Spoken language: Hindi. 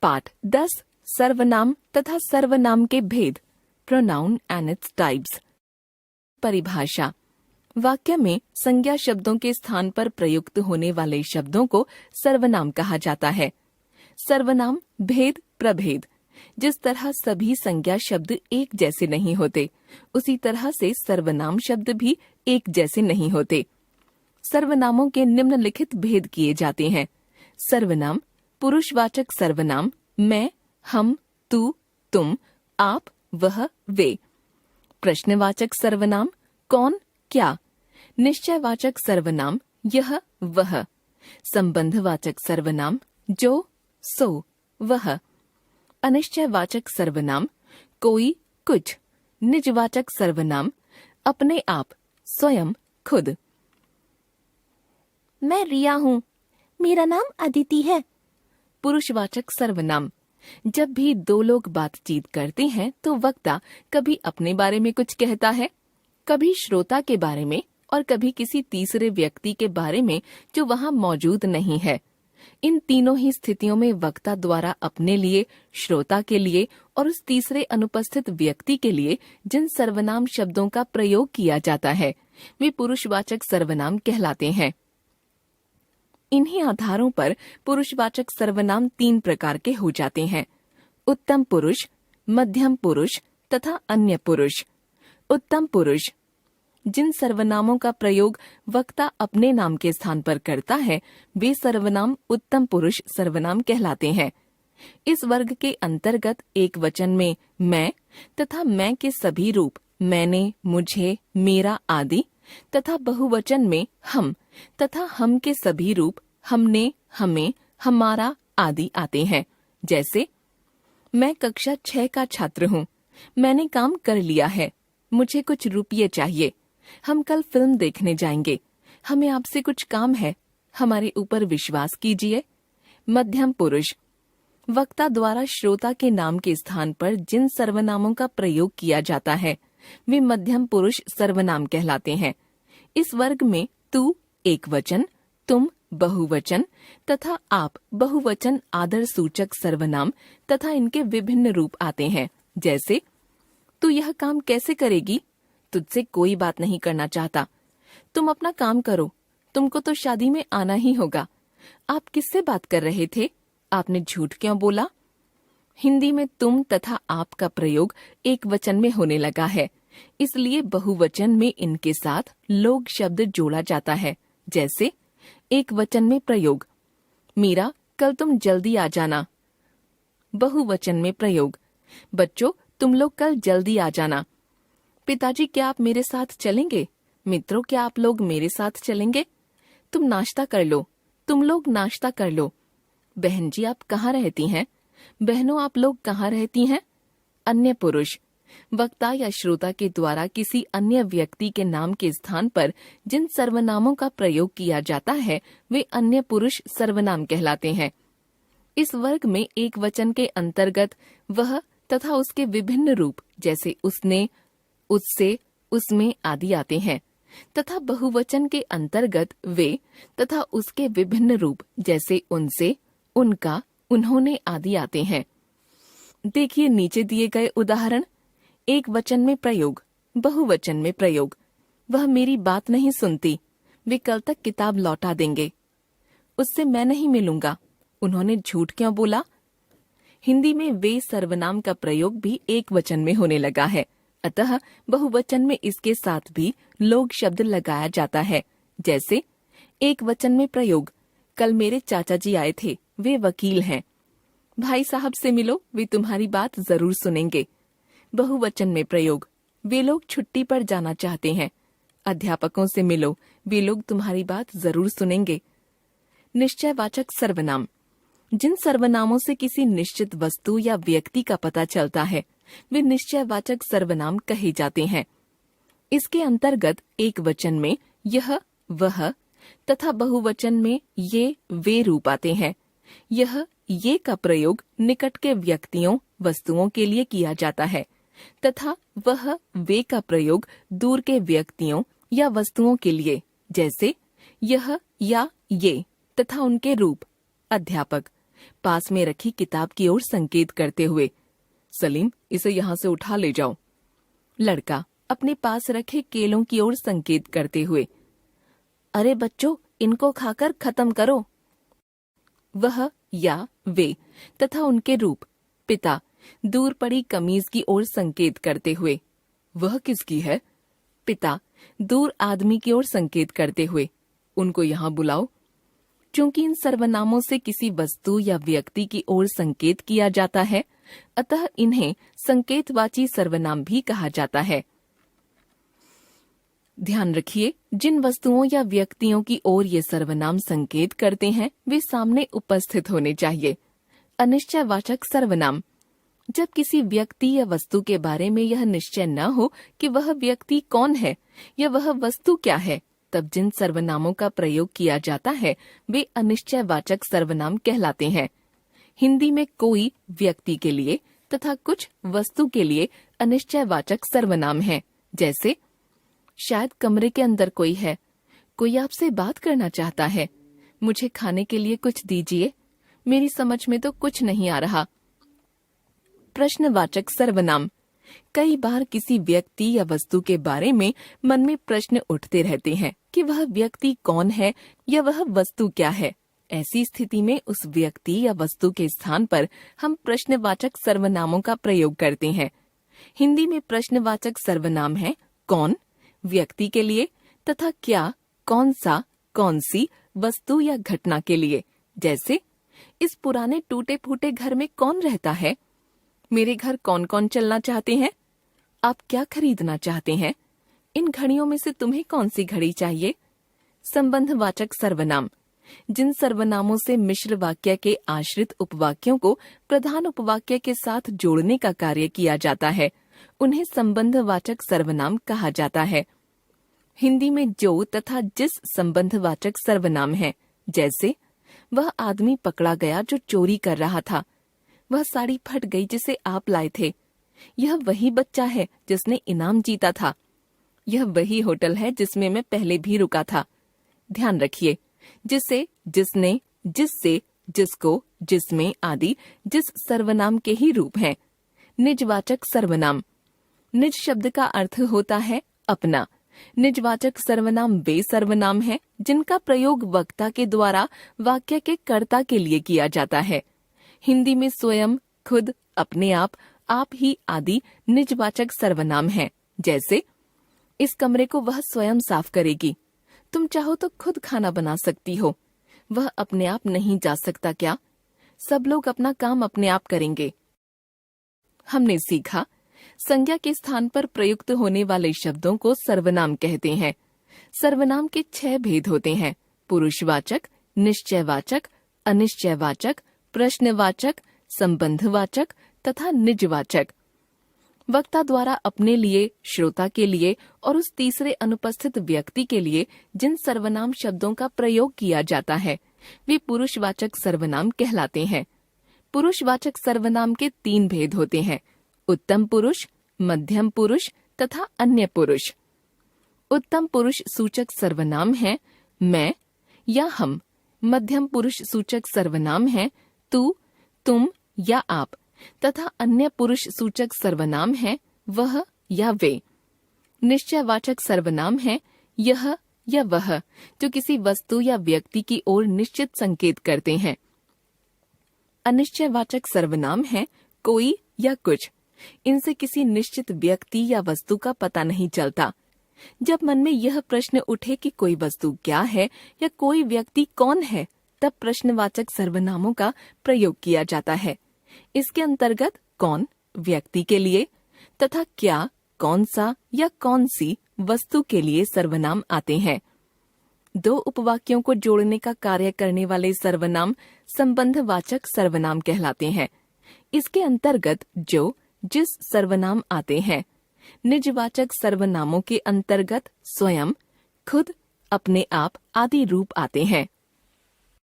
पाठ 10 सर्वनाम तथा सर्वनाम के भेद, प्रोनाउन एंड इट्स टाइप्स। परिभाषा। वाक्य में संज्ञा शब्दों के स्थान पर प्रयुक्त होने वाले शब्दों को सर्वनाम कहा जाता है। सर्वनाम भेद प्रभेद। जिस तरह सभी संज्ञा शब्द एक जैसे नहीं होते, उसी तरह से सर्वनाम शब्द भी एक जैसे नहीं होते। सर्वनामों के निम्नलिखित भेद किए जाते हैं। सर्वनाम पुरुषवाचक सर्वनाम मैं, हम, तू, तुम, आप, वह, वे। प्रश्नवाचक सर्वनाम कौन, क्या। निश्चयवाचक सर्वनाम यह, वह। संबंधवाचक सर्वनाम जो, सो, वह। अनिश्चयवाचक सर्वनाम कोई, कुछ। निजवाचक सर्वनाम अपने आप, स्वयं, खुद। मैं रिया हूँ, मेरा नाम अदिति है। पुरुषवाचक सर्वनाम जब भी दो लोग बातचीत करते हैं तो वक्ता कभी अपने बारे में कुछ कहता है, कभी श्रोता के बारे में और कभी किसी तीसरे व्यक्ति के बारे में जो वहाँ मौजूद नहीं है। इन तीनों ही स्थितियों में वक्ता द्वारा अपने लिए, श्रोता के लिए और उस तीसरे अनुपस्थित व्यक्ति के लिए जिन सर्वनाम शब्दों का प्रयोग किया जाता है वे पुरुषवाचक सर्वनाम कहलाते हैं। इन्हीं आधारों पर पुरुषवाचक सर्वनाम 3 प्रकार के हो जाते हैं: उत्तम पुरुष, मध्यम पुरुष तथा अन्य पुरुष। उत्तम पुरुष जिन सर्वनामों का प्रयोग वक्ता अपने नाम के स्थान पर करता है वे सर्वनाम उत्तम पुरुष सर्वनाम कहलाते हैं। इस वर्ग के अंतर्गत एक वचन में मैं तथा मैं के सभी रूप मैंने, मुझे, मेरा आदि तथा बहुवचन में हम तथा हम के सभी रूप हमने, हमें, हमारा आदि आते हैं। जैसे मैं कक्षा 6 का छात्र हूँ, मैंने काम कर लिया है, मुझे कुछ रुपये चाहिए, हम कल फिल्म देखने जाएंगे, हमें आपसे कुछ काम है, हमारे ऊपर विश्वास कीजिए। मध्यम पुरुष वक्ता द्वारा श्रोता के नाम के स्थान पर जिन सर्वनामों का प्रयोग किया जाता है वे मध्यम पुरुष सर्वनाम कहलाते हैं। इस वर्ग में तू एक वचन, तुम बहुवचन तथा आप बहुवचन आदर सूचक सर्वनाम तथा इनके विभिन्न रूप आते हैं। जैसे तू यह काम कैसे करेगी, तुझसे कोई बात नहीं करना चाहता, तुम अपना काम करो, तुमको तो शादी में आना ही होगा, आप किससे बात कर रहे थे, आपने झूठ क्यों बोला। हिंदी में तुम तथा आप का प्रयोग एक वचन में होने लगा है, इसलिए बहुवचन में इनके साथ लोग शब्द जोड़ा जाता है। जैसे एक वचन में प्रयोग मीरा कल तुम जल्दी आ जाना। बहुवचन में प्रयोग बच्चों तुम लोग कल जल्दी आ जाना। पिताजी क्या आप मेरे साथ चलेंगे, मित्रों क्या आप लोग मेरे साथ चलेंगे। तुम नाश्ता कर लो, तुम लोग नाश्ता कर लो। बहन जी आप कहाँ रहती हैं, बहनों आप लोग कहाँ रहती हैं। अन्य पुरुष वक्ता या श्रोता के द्वारा किसी अन्य व्यक्ति के नाम के स्थान पर जिन सर्वनामों का प्रयोग किया जाता है वे अन्य पुरुष सर्वनाम कहलाते हैं। इस वर्ग में एक वचन के अंतर्गत वह तथा उसके विभिन्न रूप जैसे उसने, उससे, उसमें आदि आते हैं तथा बहुवचन के अंतर्गत वे तथा उसके विभिन्न रूप जैसे उनसे, उनका, उन्होंने आदि आते हैं। देखिए नीचे दिए गए उदाहरण। एक वचन में प्रयोग, बहुवचन में प्रयोग वह मेरी बात नहीं सुनती, वे कल तक किताब लौटा देंगे। उससे मैं नहीं मिलूंगा, उन्होंने झूठ क्यों बोला। हिंदी में वे सर्वनाम का प्रयोग भी एक वचन में होने लगा है, अतः बहुवचन में इसके साथ भी लोग शब्द लगाया जाता है। जैसे एक वचन में प्रयोग कल मेरे चाचा जी आए थे, वे वकील हैं। भाई साहब से मिलो, वे तुम्हारी बात जरूर सुनेंगे। बहुवचन में प्रयोग वे लोग छुट्टी पर जाना चाहते हैं। अध्यापकों से मिलो, वे लोग तुम्हारी बात जरूर सुनेंगे। निश्चयवाचक सर्वनाम जिन सर्वनामों से किसी निश्चित वस्तु या व्यक्ति का पता चलता है वे निश्चयवाचक सर्वनाम कहे जाते हैं। इसके अंतर्गत एक वचन में यह, वह तथा बहुवचन में ये, वे रूप आते हैं। यह, ये का प्रयोग निकट के व्यक्तियों, वस्तुओं के लिए किया जाता है तथा वह, वे का प्रयोग दूर के व्यक्तियों या वस्तुओं के लिए। जैसे यह या ये तथा उनके रूप अध्यापक, पास में रखी किताब की ओर संकेत करते हुए। सलीम, इसे यहाँ से उठा ले जाओ। लड़का अपने पास रखे केलों की ओर संकेत करते हुए। अरे बच्चों, इनको खाकर खत्म करो। वह या वे तथा उनके रूप। पिता दूर पड़ी कमीज की ओर संकेत करते हुए। वह किसकी है? पिता दूर आदमी की ओर संकेत करते हुए। उनको यहाँ बुलाओ। चूंकि इन सर्वनामों से किसी वस्तु या व्यक्ति की ओर संकेत किया जाता है, अतः इन्हें संकेतवाची सर्वनाम भी कहा जाता है। ध्यान रखिए, जिन वस्तुओं या व्यक्तियों की ओर ये सर्वनाम संकेत करते हैं वे सामने उपस्थित होने चाहिए। अनिश्चयवाचक सर्वनाम। जब किसी व्यक्ति या वस्तु के बारे में यह निश्चय न हो कि वह व्यक्ति कौन है या वह वस्तु क्या है, तब जिन सर्वनामों का प्रयोग किया जाता है वे अनिश्चयवाचक सर्वनाम कहलाते हैं। हिंदी में कोई व्यक्ति के लिए तथा कुछ वस्तु के लिए अनिश्चयवाचक सर्वनाम है, जैसे शायद कमरे के अंदर कोई है, कोई आपसे बात करना चाहता है, मुझे खाने के लिए कुछ दीजिए, मेरी समझ में तो कुछ नहीं आ रहा। प्रश्नवाचक सर्वनाम। कई बार किसी व्यक्ति या वस्तु के बारे में मन में प्रश्न उठते रहते हैं कि वह व्यक्ति कौन है या वह वस्तु क्या है। ऐसी स्थिति में उस व्यक्ति या वस्तु के स्थान पर हम प्रश्नवाचक सर्वनामों का प्रयोग करते हैं। हिंदी में प्रश्नवाचक सर्वनाम है कौन व्यक्ति के लिए तथा क्या कौन सा कौन सी वस्तु या घटना के लिए। जैसे, इस पुराने टूटे फूटे घर में कौन रहता है? मेरे घर कौन कौन चलना चाहते हैं? आप क्या खरीदना चाहते हैं? इन घड़ियों में से तुम्हें कौन सी घड़ी चाहिए? संबंधवाचक सर्वनाम। जिन सर्वनामों से मिश्र वाक्य के आश्रित उपवाक्यों को प्रधान उपवाक्य के साथ जोड़ने का कार्य किया जाता है, उन्हें संबंधवाचक सर्वनाम कहा जाता है। हिंदी में जो तथा जिस संबंधवाचक सर्वनाम है, जैसे वह आदमी पकड़ा गया जो चोरी कर रहा था, वह साड़ी फट गई जिसे आप लाए थे, यह वही बच्चा है जिसने इनाम जीता था, यह वही होटल है जिसमें मैं पहले भी रुका था। ध्यान रखिए, जिसे, जिसने, जिससे, जिसको, जिसमें आदि जिस सर्वनाम के ही रूप हैं। निजवाचक सर्वनाम। निज शब्द का अर्थ होता है अपना। निजवाचक सर्वनाम वे सर्वनाम हैं जिनका प्रयोग वक्ता के द्वारा वाक्य के कर्ता के लिए किया जाता है। हिंदी में स्वयं, खुद, अपने आप ही आदि निजवाचक सर्वनाम हैं। जैसे, इस कमरे को वह स्वयं साफ करेगी, तुम चाहो तो खुद खाना बना सकती हो, वह अपने आप नहीं जा सकता क्या? सब लोग अपना काम अपने आप करेंगे। हमने सीखा, संज्ञा के स्थान पर प्रयुक्त होने वाले शब्दों को सर्वनाम कहते हैं। सर्वनाम के 6 भेद होते हैं: पुरुषवाचक, निश्चयवाचक, अनिश्चयवाचक, प्रश्नवाचक, संबंधवाचक तथा निजवाचक। वक्ता द्वारा अपने लिए, श्रोता के लिए और उस तीसरे अनुपस्थित व्यक्ति के लिए जिन सर्वनाम शब्दों का प्रयोग किया जाता है वे पुरुषवाचक सर्वनाम कहलाते हैं। पुरुषवाचक सर्वनाम के 3 भेद होते हैं: उत्तम पुरुष, मध्यम पुरुष तथा अन्य पुरुष। उत्तम पुरुष सूचक सर्वनाम है मैं या हम। मध्यम पुरुष सूचक सर्वनाम है तू, तुम या आप तथा अन्य पुरुष सूचक सर्वनाम है वह या वे। निश्चयवाचक सर्वनाम है यह या वह, जो किसी वस्तु या व्यक्ति की ओर निश्चित संकेत करते हैं। अनिश्चयवाचक सर्वनाम है कोई या कुछ। इनसे किसी निश्चित व्यक्ति या वस्तु का पता नहीं चलता। जब मन में यह प्रश्न उठे कि कोई वस्तु क्या है या कोई व्यक्ति कौन है, तब प्रश्नवाचक सर्वनामों का प्रयोग किया जाता है। इसके अंतर्गत कौन व्यक्ति के लिए तथा क्या कौन सा या कौन सी वस्तु के लिए सर्वनाम आते हैं। 2 उपवाक्यों को जोड़ने का कार्य करने वाले सर्वनाम संबंधवाचक सर्वनाम कहलाते हैं। इसके अंतर्गत जो, जिस सर्वनाम आते हैं। निजवाचक सर्वनामों के अंतर्गत स्वयं, खुद, अपने आप आदि रूप आते हैं।